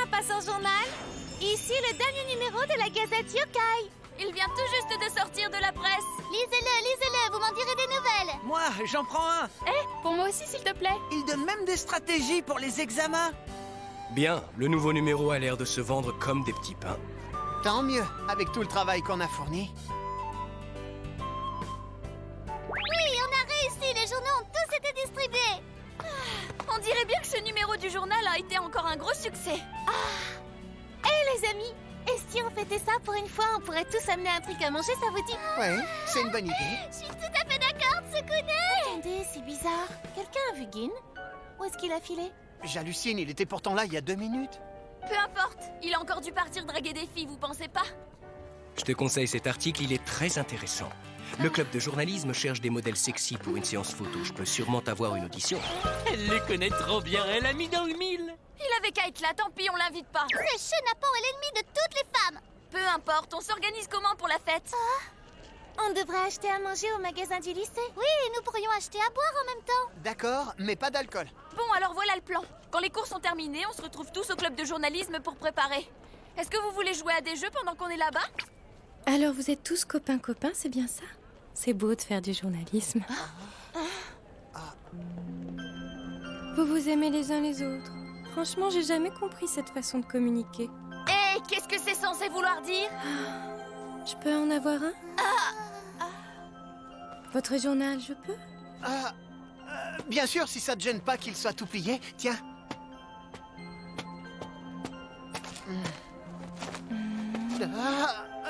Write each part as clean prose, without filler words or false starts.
passe au journal. Ici le dernier numéro de la Gazette Yokai. Il vient tout juste de sortir de la presse. Lisez-le, vous m'en direz des nouvelles. Moi, j'en prends un. Pour moi aussi, s'il te plaît. Il donne même des stratégies pour les examens. Bien, le nouveau numéro a l'air de se vendre comme des petits pains. Tant mieux, avec tout le travail qu'on a fourni. Oui, on a réussi, les journaux ont tous été distribués. On dirait bien que ce numéro du journal a été encore un gros succès. Hé les amis, et si on fêtait ça pour une fois, on pourrait tous amener un truc à manger, ça vous dit? Ouais, c'est une bonne idée. Je suis tout à fait d'accord, Tsukune. Attendez, c'est bizarre. Quelqu'un a vu Gin? Où est-ce qu'il a filé? J'hallucine, il était pourtant là il y a 2 minutes. Peu importe, il a encore dû partir draguer des filles, vous pensez pas? Je te conseille cet article, il est très intéressant. Le club de journalisme cherche des modèles sexy pour une séance photo. Je peux sûrement t'avoir une audition. Elle les connaît trop bien, elle a mis dans le mille. Il avait qu'à être là, tant pis, on l'invite pas. Ce chenapan est l'ennemi de toutes les femmes. Peu importe, on s'organise comment pour la fête? On devrait acheter à manger au magasin du lycée. Oui, et nous pourrions acheter à boire en même temps. D'accord, mais pas d'alcool. Bon, alors voilà le plan. Quand les cours sont terminés, on se retrouve tous au club de journalisme pour préparer. Est-ce que vous voulez jouer à des jeux pendant qu'on est là-bas? Alors vous êtes tous copains-copains, c'est bien ça? C'est beau de faire du journalisme. Vous vous aimez les uns les autres. Franchement, j'ai jamais compris cette façon de communiquer. Hé, qu'est-ce que c'est censé vouloir dire? Je peux en avoir un? Votre journal, je peux? Bien sûr, si ça te gêne pas qu'il soit tout plié. Tiens.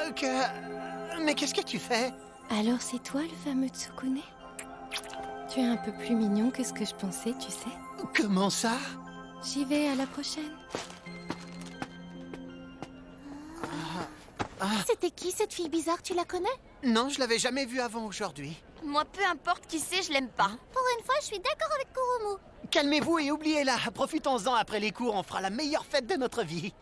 Ok. Mais qu'est-ce que tu fais? Alors c'est toi le fameux Tsukune? Tu es un peu plus mignon que ce que je pensais, tu sais. Comment ça? J'y vais, à la prochaine. C'était qui cette fille bizarre, tu la connais? Non, je l'avais jamais vue avant aujourd'hui. Moi, peu importe qui c'est, je l'aime pas. Pour une fois, je suis d'accord avec Kurumu. Calmez-vous et oubliez-la. Profitons-en après les cours, on fera la meilleure fête de notre vie.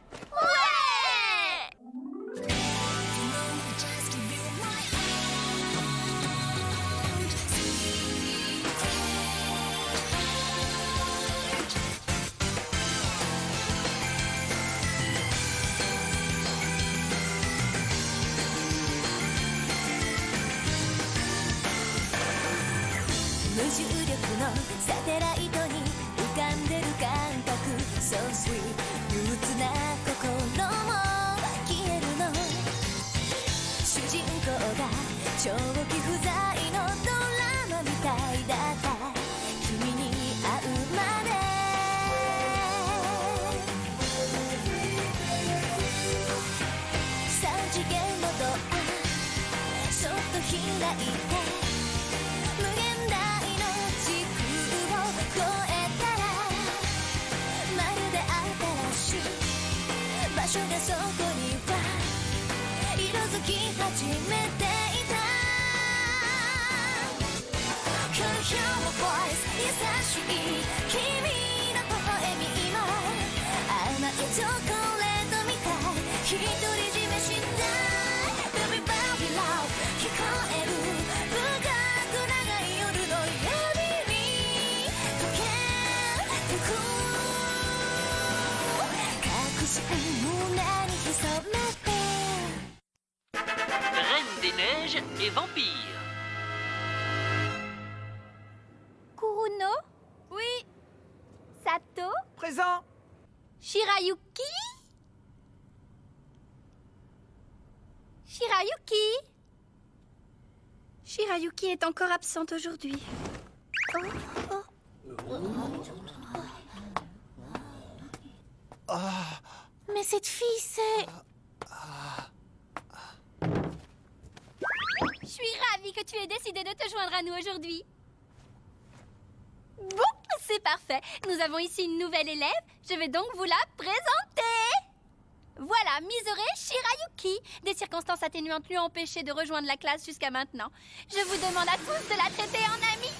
So sweet 憂鬱な心も消えるの主人公が長期不在のドラマみたいだった君に会うまで三次元のドアそっと開いて無限大の時空を越えたらまるで新しい場所がそこには色づき始めていた Can you hear my voice 優しい君の微笑み今甘いチョコレートみたい独り占めしたい Baby baby love 聞こえる深く長い夜の闇に溶けてく隠し胸に潜めて Reine des neiges et vampires. Kuruno? Oui, Sato? Présent. Shirayuki? Shirayuki? Shirayuki est encore absente aujourd'hui. Mais cette fille, c'est... Je suis ravie que tu aies décidé de te joindre à nous aujourd'hui. Bon, c'est parfait. Nous avons ici une nouvelle élève. Je vais donc vous la présenter. Voilà, Misore Shirayuki. Des circonstances atténuantes lui ont empêché de rejoindre la classe jusqu'à maintenant. Je vous demande à tous de la traiter en amie.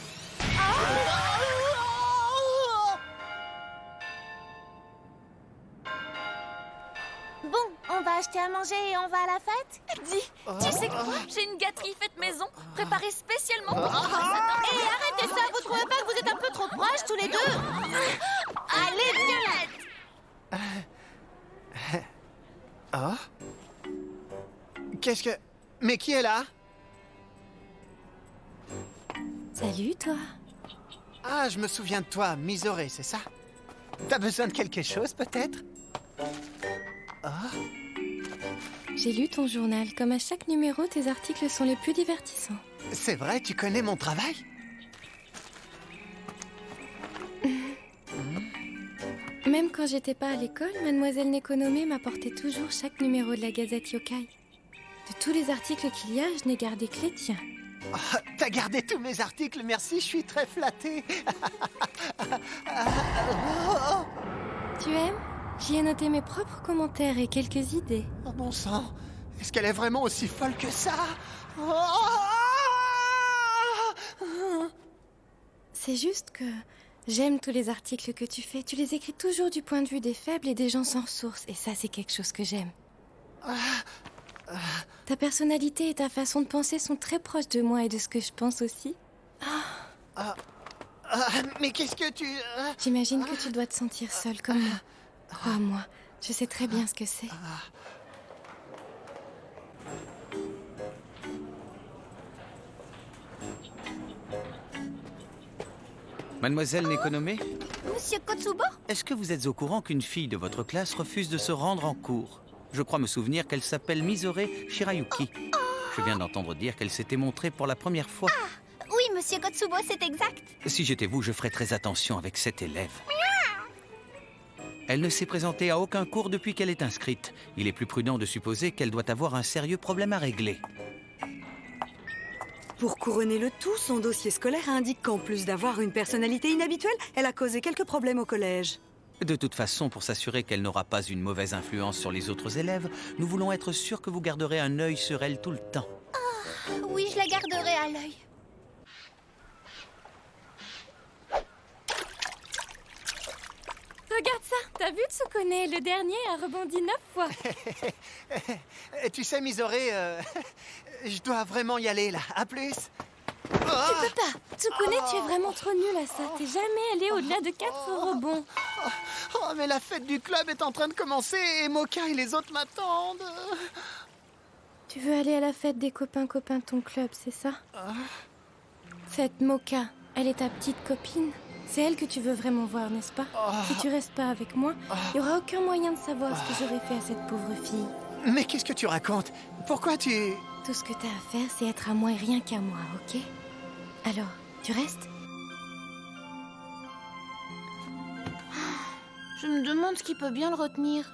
Bon, on va acheter à manger et on va à la fête? Dis, tu sais quoi? J'ai une gâterie faite maison, préparée spécialement pour toi. Hé, arrêtez ça, vous trouvez pas que vous êtes un peu trop proches tous les deux? Allez, viens! Qu'est-ce que... Mais qui est là? Salut, toi. Ah, je me souviens de toi, Misoré, c'est ça? T'as besoin de quelque chose, peut-être? J'ai lu ton journal. Comme à chaque numéro, tes articles sont les plus divertissants. C'est vrai, tu connais mon travail? Même quand j'étais pas à l'école, Mademoiselle Nekonome m'apportait toujours chaque numéro de la Gazette Yokai. De tous les articles qu'il y a, je n'ai gardé que les tiens. Oh, t'as gardé tous mes articles, merci, je suis très flatté. Tu aimes? J'y ai noté mes propres commentaires et quelques idées. Oh bon sang, est-ce qu'elle est vraiment aussi folle que ça? C'est juste que j'aime tous les articles que tu fais. Tu les écris toujours du point de vue des faibles et des gens sans ressources. Et ça, c'est quelque chose que j'aime. Ta personnalité et ta façon de penser sont très proches de moi et de ce que je pense aussi. Mais qu'est-ce que tu... J'imagine que tu dois te sentir seule comme moi. Crois-moi, je sais très bien ce que c'est. Mademoiselle Nekonome, Monsieur Kotsubo? est-ce que vous êtes au courant qu'une fille de votre classe refuse de se rendre en cours? Je crois me souvenir qu'elle s'appelle Misoré Shirayuki. Je viens d'entendre dire qu'elle s'était montrée pour la première fois. Oui, Monsieur Kotsubo, c'est exact. Si j'étais vous, je ferais très attention avec cette élève. Elle ne s'est présentée à aucun cours depuis qu'elle est inscrite. Il est plus prudent de supposer qu'elle doit avoir un sérieux problème à régler. Pour couronner le tout, son dossier scolaire indique qu'en plus d'avoir une personnalité inhabituelle, elle a causé quelques problèmes au collège. De toute façon, pour s'assurer qu'elle n'aura pas une mauvaise influence sur les autres élèves, nous voulons être sûrs que vous garderez un œil sur elle tout le temps. Oui, je la garderai à l'œil. Regarde ça, t'as vu Tsukune? Le dernier a rebondi 9 fois. Tu sais, Misoré, je dois vraiment y aller, là. À plus. Tu peux pas. Tsukune, tu es vraiment trop nulle à ça. T'es jamais allé au-delà de 4 rebonds. Oh, mais la fête du club est en train de commencer et Moka et les autres m'attendent. Tu veux aller à la fête des copains-copains de ton club, c'est ça? Cette Moka, elle est ta petite copine? C'est elle que tu veux vraiment voir, n'est-ce pas? Si tu restes pas avec moi, il n'y aura aucun moyen de savoir ce que j'aurais fait à cette pauvre fille. Mais qu'est-ce que tu racontes? Pourquoi tu... Tout ce que t'as à faire, c'est être à moi et rien qu'à moi, ok? Alors, tu restes? Je me demande ce qui peut bien le retenir.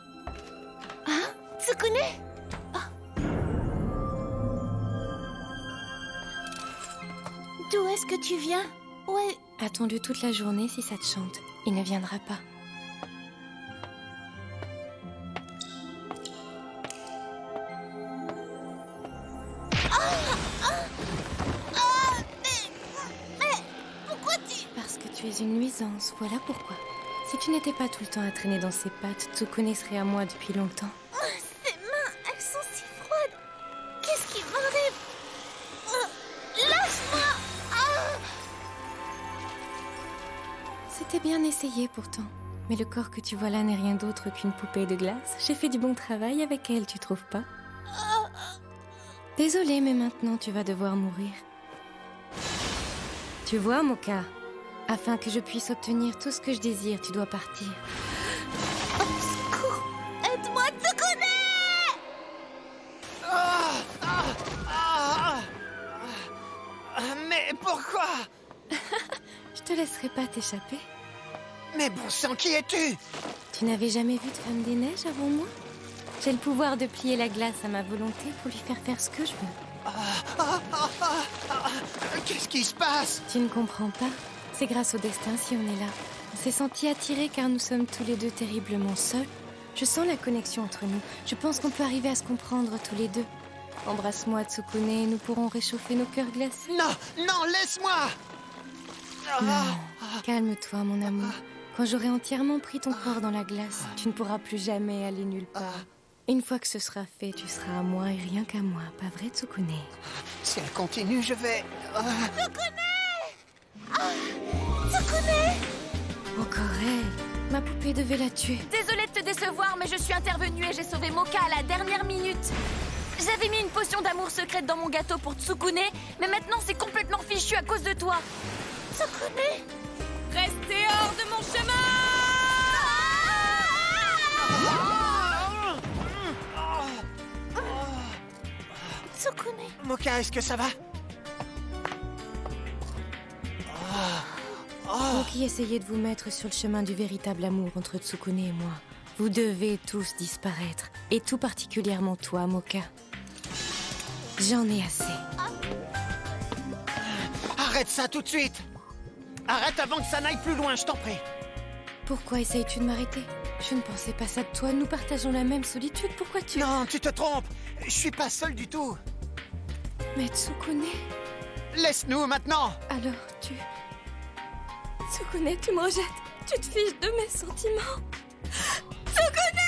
Hein? Tsukune? D'où est-ce que tu viens? Ouais. Attends-le toute la journée si ça te chante. Il ne viendra pas. Mais pourquoi tu... Parce que tu es une nuisance, voilà pourquoi. Si tu n'étais pas tout le temps à traîner dans ses pattes, Tsukune serait à moi depuis longtemps. Ses mains, elles sont si froides. Qu'est-ce qui m'arrive? Lâche-moi! C'était bien essayé pourtant. Mais le corps que tu vois là n'est rien d'autre qu'une poupée de glace. J'ai fait du bon travail avec elle, tu trouves pas? Désolée, mais maintenant tu vas devoir mourir. Tu vois, Moka, afin que je puisse obtenir tout ce que je désire, tu dois partir. Au secours! Aide-moi, Tsukune! Mais pourquoi? Je te laisserai pas t'échapper. Mais bon sang, qui es-tu? Tu n'avais jamais vu de femme des neiges avant moi? J'ai le pouvoir de plier la glace à ma volonté pour lui faire faire ce que je veux. Qu'est-ce qui se passe? Tu ne comprends pas? C'est grâce au destin si on est là. On s'est sentis attirés car nous sommes tous les deux terriblement seuls. Je sens la connexion entre nous. Je pense qu'on peut arriver à se comprendre tous les deux. Embrasse-moi, Tsukune, et nous pourrons réchauffer nos cœurs glacés. Non, non, laisse-moi! Non, calme-toi, mon amour. Quand j'aurai entièrement pris ton corps dans la glace, tu ne pourras plus jamais aller nulle part. Une fois que ce sera fait, tu seras à moi et rien qu'à moi, pas vrai, Tsukune? Si elle continue, je vais... Tsukune! Encore elle. Ma poupée devait la tuer. Désolée de te décevoir, mais je suis intervenue et j'ai sauvé Moka à la dernière minute. J'avais mis une potion d'amour secrète dans mon gâteau pour Tsukune, mais maintenant c'est complètement fichu à cause de toi. Tsukune! Restez hors de mon chemin! Tsukune! Moka, est-ce que ça va? Moki, essayez de vous mettre sur le chemin du véritable amour entre Tsukune et moi. Vous devez tous disparaître. Et tout particulièrement toi, Moka. J'en ai assez. Arrête ça tout de suite! Arrête avant que ça n'aille plus loin, je t'en prie! Pourquoi essayes-tu de m'arrêter? Je ne pensais pas ça de toi. Nous partageons la même solitude. Pourquoi tu... Non, tu te trompes! Je suis pas seul du tout! Mais Tsukune... Laisse-nous maintenant! Alors tu... Tsukune, tu me rejettes. Tu te fiches de mes sentiments. Tsukune!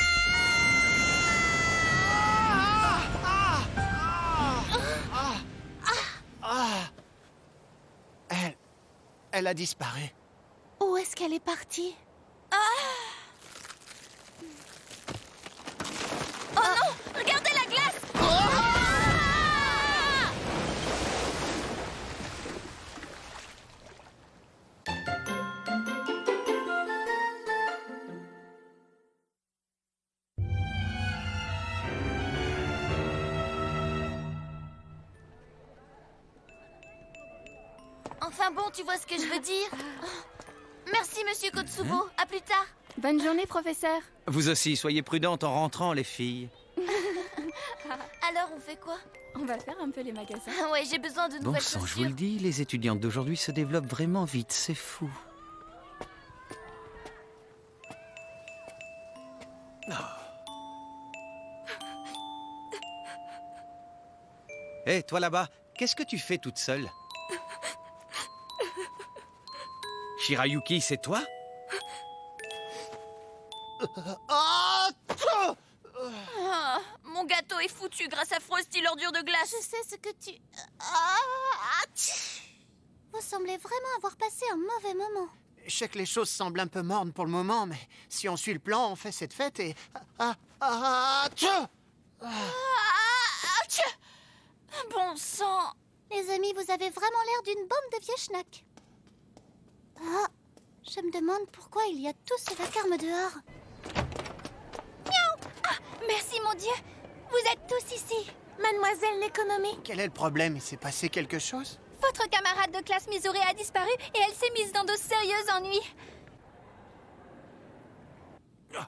Elle a disparu. Où est-ce qu'elle est partie? Oh non! Regardez la glace! Enfin bon, tu vois ce que je veux dire? Merci, monsieur Kotsubo. À plus tard. Bonne journée, professeur. Vous aussi, soyez prudentes en rentrant, les filles. Alors, on fait quoi? On va faire un peu les magasins. Ouais, j'ai besoin de Bon nouvelles sang, je vous chaussures. le dis, les étudiantes d'aujourd'hui se développent vraiment vite, c'est fou. Hé, toi là-bas, qu'est-ce que tu fais toute seule? Shirayuki, c'est toi? Ah, mon gâteau est foutu grâce à Frosty, l'ordure de glace. Je sais ce que tu... Vous semblez vraiment avoir passé un mauvais moment. Je sais que les choses semblent un peu mornes pour le moment, mais si on suit le plan, on fait cette fête et... Bon sang! Les amis, vous avez vraiment l'air d'une bombe de vieux schnack. Ah, je me demande pourquoi il y a tout ce vacarme dehors. Miaou! Ah, merci mon Dieu! Vous êtes tous ici. Mademoiselle l'économie. Quel est le problème? Il s'est passé quelque chose? Votre camarade de classe Misore a disparu et elle s'est mise dans de sérieux ennuis.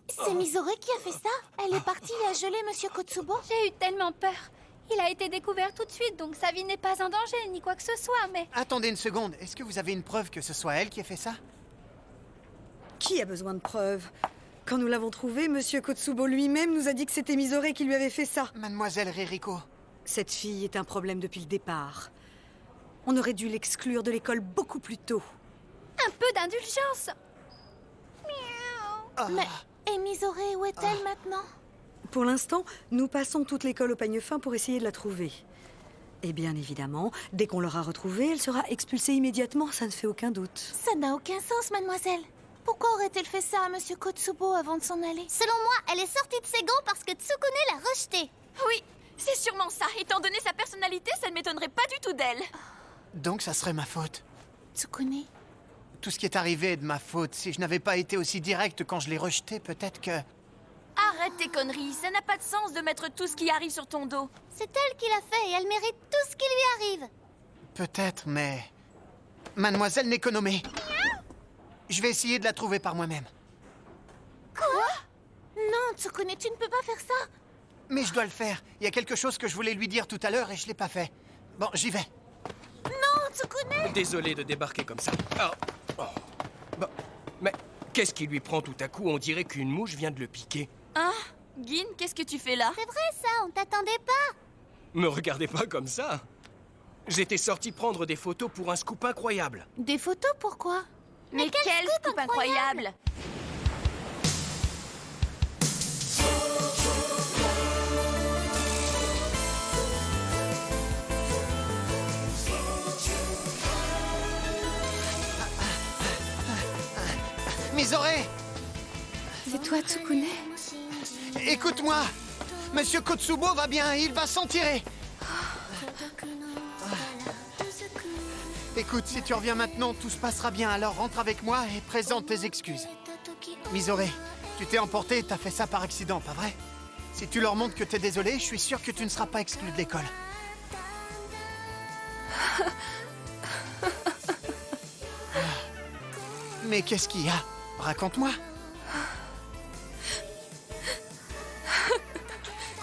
C'est Misore qui a fait ça? Elle est partie et a gelé monsieur Kotsubo? J'ai eu tellement peur. Il a été découvert tout de suite, donc sa vie n'est pas en danger, ni quoi que ce soit, mais... Attendez une seconde, est-ce que vous avez une preuve que ce soit elle qui a fait ça? Qui a besoin de preuves? Quand nous l'avons trouvé, Monsieur Kotsubo lui-même nous a dit que c'était Misore qui lui avait fait ça. Mademoiselle Ririko. Cette fille est un problème depuis le départ. On aurait dû l'exclure de l'école beaucoup plus tôt. Un peu d'indulgence. Mais... Et Misore, où est-elle maintenant? Pour l'instant, nous passons toute l'école au peigne fin pour essayer de la trouver. Et bien évidemment, dès qu'on l'aura retrouvée, elle sera expulsée immédiatement, ça ne fait aucun doute. Ça n'a aucun sens, mademoiselle. Pourquoi aurait-elle fait ça à monsieur Kotsubo avant de s'en aller? Selon moi, elle est sortie de ses gants parce que Tsukune l'a rejetée. Oui, c'est sûrement ça. Étant donné sa personnalité, ça ne m'étonnerait pas du tout d'elle. Donc ça serait ma faute. Tsukune. Tout ce qui est arrivé est de ma faute. Si je n'avais pas été aussi direct quand je l'ai rejetée, peut-être que... Arrête tes conneries, ça n'a pas de sens de mettre tout ce qui arrive sur ton dos. C'est elle qui l'a fait et elle mérite tout ce qui lui arrive. Peut-être, mais... Mademoiselle Nekonome. Je vais essayer de la trouver par moi-même. Quoi? Non, Tsukune, tu ne peux pas faire ça. Mais je dois le faire. Il y a quelque chose que je voulais lui dire tout à l'heure et je l'ai pas fait. Bon, j'y vais. Non, Tsukune. Désolé de débarquer comme ça. Bon, mais qu'est-ce qui lui prend tout à coup? On dirait qu'une mouche vient de le piquer. Hein? Gin, qu'est-ce que tu fais là? C'est vrai ça, on t'attendait pas. Me regardez pas comme ça. J'étais sorti prendre des photos pour un scoop incroyable. Des photos, pourquoi? Mais quel scoop incroyable! Misore! C'est toi, Tsukune? Écoute-moi! Monsieur Kotsubo va bien, il va s'en tirer. Écoute, si tu reviens maintenant, tout se passera bien. Alors rentre avec moi et présente tes excuses. Misore, tu t'es emporté, t'as fait ça par accident, pas vrai? Si tu leur montres que t'es désolé, je suis sûr que tu ne seras pas exclu de l'école. Mais qu'est-ce qu'il y a? Raconte-moi.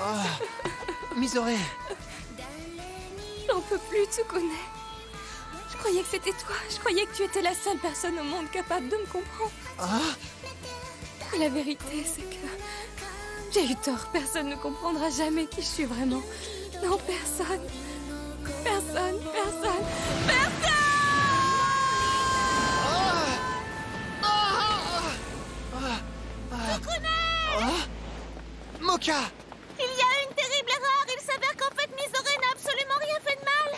Oh, Misore. J'en peux plus, Tsukune. Je croyais que c'était toi. Je croyais que tu étais la seule personne au monde capable de me comprendre. Et la vérité, c'est que j'ai eu tort. Personne ne comprendra jamais qui je suis vraiment. Non, personne. Personne, personne, personne! Moka! Il y a une terrible erreur. Il s'avère qu'en fait, Misore n'a absolument rien fait de mal.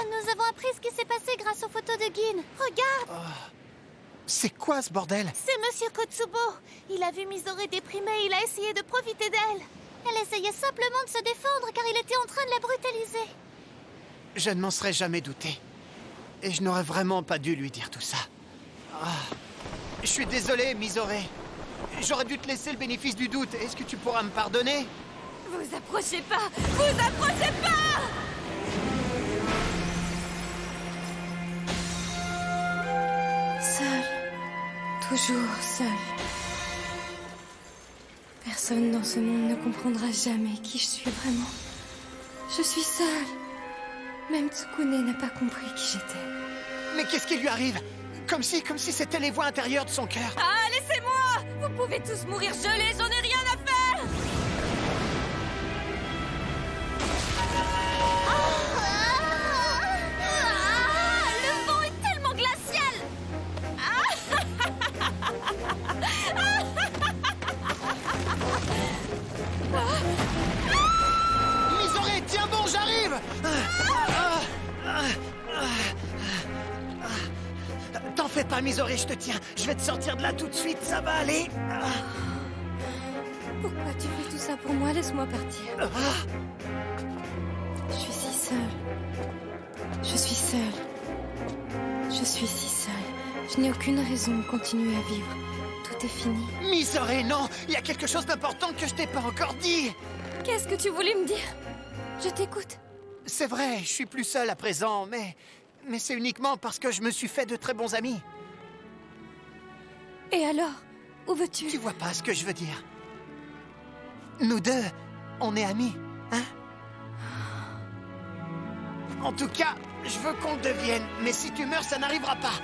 Nous avons appris ce qui s'est passé grâce aux photos de Gin. Regarde! C'est quoi ce bordel? C'est Monsieur Kotsubo. Il a vu Misore déprimée, il a essayé de profiter d'elle. Elle essayait simplement de se défendre car il était en train de la brutaliser. Je ne m'en serais jamais douté. Et je n'aurais vraiment pas dû lui dire tout ça. Je suis désolé, Misore. J'aurais dû te laisser le bénéfice du doute. Est-ce que tu pourras me pardonner? Vous approchez pas! Vous approchez pas! Seule. Toujours seule. Personne dans ce monde ne comprendra jamais qui je suis vraiment. Je suis seule. Même Tsukune n'a pas compris qui j'étais. Mais qu'est-ce qui lui arrive? Comme si c'était les voix intérieures de son cœur. Ah, laissez-moi! Vous pouvez tous mourir gelés, j'en ai rien à faire! Le vent est tellement glacial! Misore, tiens bon, j'arrive! T'en fais pas, Misore, je te tiens. Je vais te sortir de là tout de suite, ça va aller. Pourquoi tu fais tout ça pour moi? Laisse-moi partir. Je suis si seule. Je suis seule. Je suis si seule. Je n'ai aucune raison de continuer à vivre. Tout est fini. Misore, non! Il y a quelque chose d'important que je t'ai pas encore dit! Qu'est-ce que tu voulais me dire? Je t'écoute. C'est vrai, je suis plus seul à présent, mais c'est uniquement parce que je me suis fait de très bons amis. Et alors? Où veux-tu? Tu vois pas ce que je veux dire? Nous deux, on est amis, hein? En tout cas, je veux qu'on le devienne, mais si tu meurs, ça n'arrivera pas.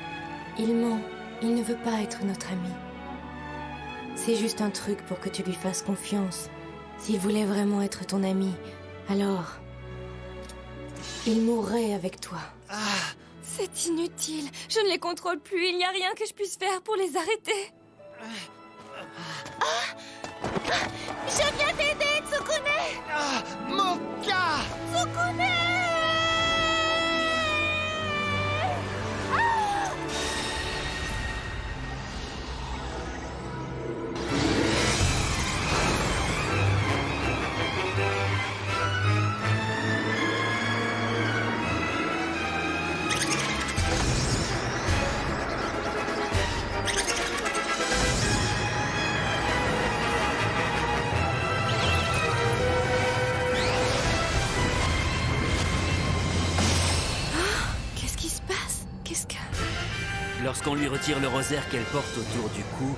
Il ment. Il ne veut pas être notre ami. C'est juste un truc pour que tu lui fasses confiance. S'il voulait vraiment être ton ami, alors... il mourrait avec toi. C'est inutile. Je ne les contrôle plus. Il n'y a rien que je puisse faire pour les arrêter. Je viens t'aider, Tsukune! Moka! Tsukune! Lorsqu'on lui retire le rosaire qu'elle porte autour du cou,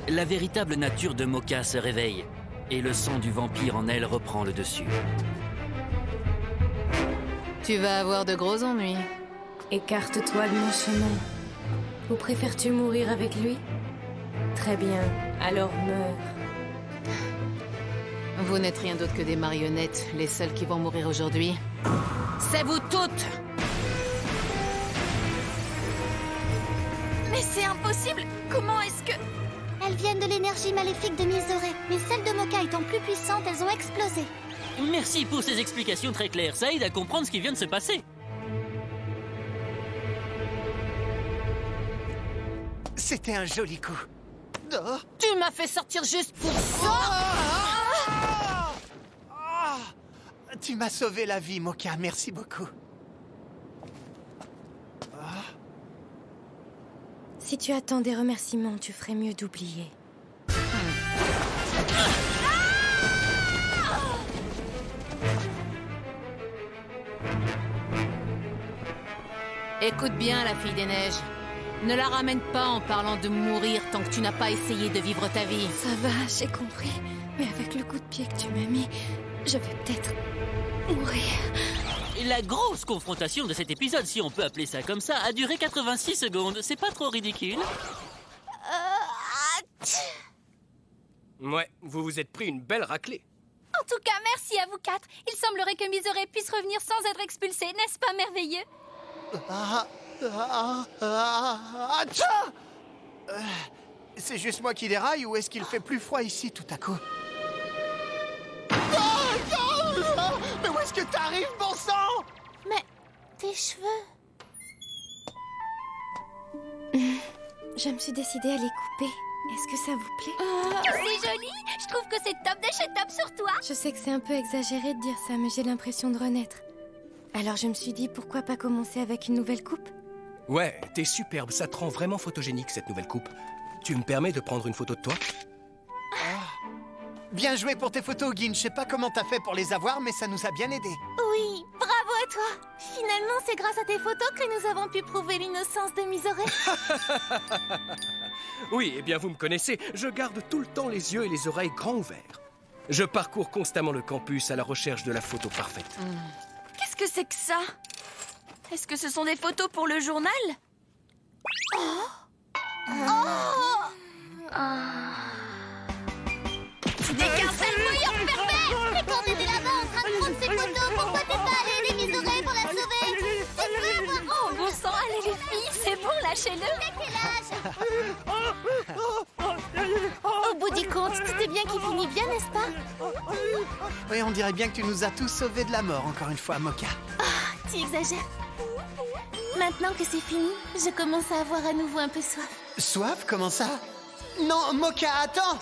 la véritable nature de Moka se réveille et le sang du vampire en elle reprend le dessus. Tu vas avoir de gros ennuis. Écarte-toi de mon chemin. Ou préfères-tu mourir avec lui? Très bien, alors meurs. Vous n'êtes rien d'autre que des marionnettes. Les seuls qui vont mourir aujourd'hui, c'est vous toutes! Mais c'est impossible! Comment est-ce que... Elles viennent de l'énergie maléfique de Misore, mais celles de Moka étant plus puissantes, elles ont explosé. Merci pour ces explications très claires. Ça aide à comprendre ce qui vient de se passer. C'était un joli coup. Tu m'as fait sortir juste pour ça! Tu m'as sauvé la vie, Mocha. Merci beaucoup. Si tu attends des remerciements, tu ferais mieux d'oublier. Écoute bien, la fille des neiges. Ne la ramène pas en parlant de mourir tant que tu n'as pas essayé de vivre ta vie. Ça va, j'ai compris. Mais avec le coup de pied que tu m'as mis, je vais peut-être mourir. La grosse confrontation de cet épisode, si on peut appeler ça comme ça, a duré 86 secondes. C'est pas trop ridicule? Ouais, vous vous êtes pris une belle raclée. En tout cas, merci à vous quatre. Il semblerait que Miseure puisse revenir sans être expulsée, n'est-ce pas merveilleux? C'est juste moi qui déraille ou est-ce qu'il fait plus froid ici tout à coup? Mais où est-ce que t'arrives, bon sang? Mais tes cheveux... Je me suis décidée à les couper. Est-ce que ça vous plaît? C'est joli. Je trouve que c'est top de chez top sur toi. Je sais que c'est un peu exagéré de dire ça, mais j'ai l'impression de renaître. Alors je me suis dit, pourquoi pas commencer avec une nouvelle coupe? Ouais, t'es superbe, ça te rend vraiment photogénique cette nouvelle coupe. Tu me permets de prendre une photo de toi? Bien joué pour tes photos, Gin. Je sais pas comment t'as fait pour les avoir, mais ça nous a bien aidés. Oui, bravo à toi. Finalement, c'est grâce à tes photos que nous avons pu prouver l'innocence de Miseure. Oui, eh bien vous me connaissez, je garde tout le temps les yeux et les oreilles grands ouverts. Je parcours constamment le campus à la recherche de la photo parfaite. Qu'est-ce que c'est que ça? Est-ce que ce sont des photos pour le journal? Tu n'es qu'un sale voyant pervers. Mais quand t'étais là-bas en train de prendre ses photos, pourquoi t'es pas allé aider Miseure pour la sauver? C'est vrai, bravo. Oh, bon sang, allez les filles, c'est bon, lâchez-le. Quel âge? Au bout du compte, tout est bien qui finit bien, n'est-ce pas? Oui, on dirait bien que tu nous as tous sauvés de la mort, encore une fois, Mocha. Tu exagères. Maintenant que c'est fini, je commence à avoir à nouveau un peu soif. Soif? Comment ça? Non, Mocha, attends!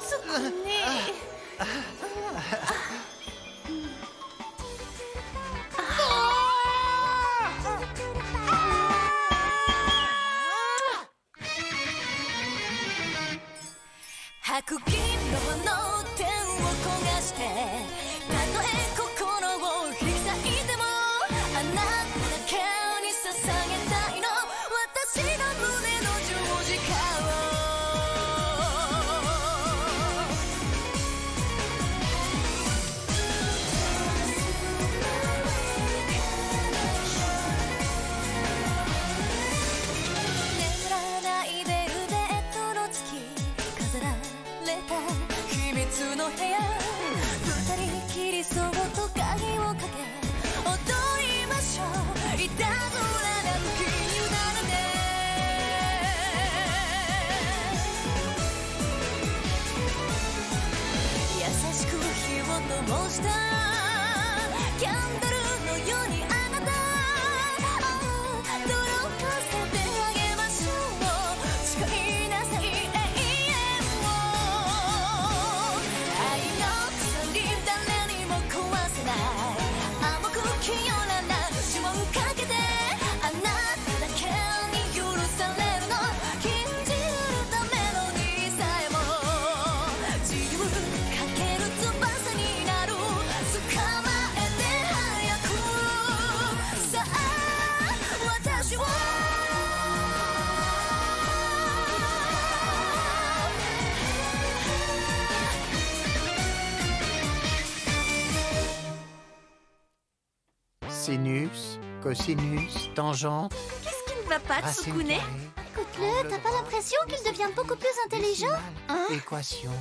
Sinus, cosinus, tangente... Qu'est-ce qui ne va pas, Tsukune? Écoute-le, t'as pas l'impression qu'il devient beaucoup plus intelligent? Hein? Équation...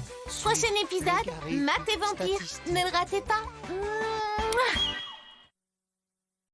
Prochain épisode, maths et vampires. Ne le ratez pas. Mouah.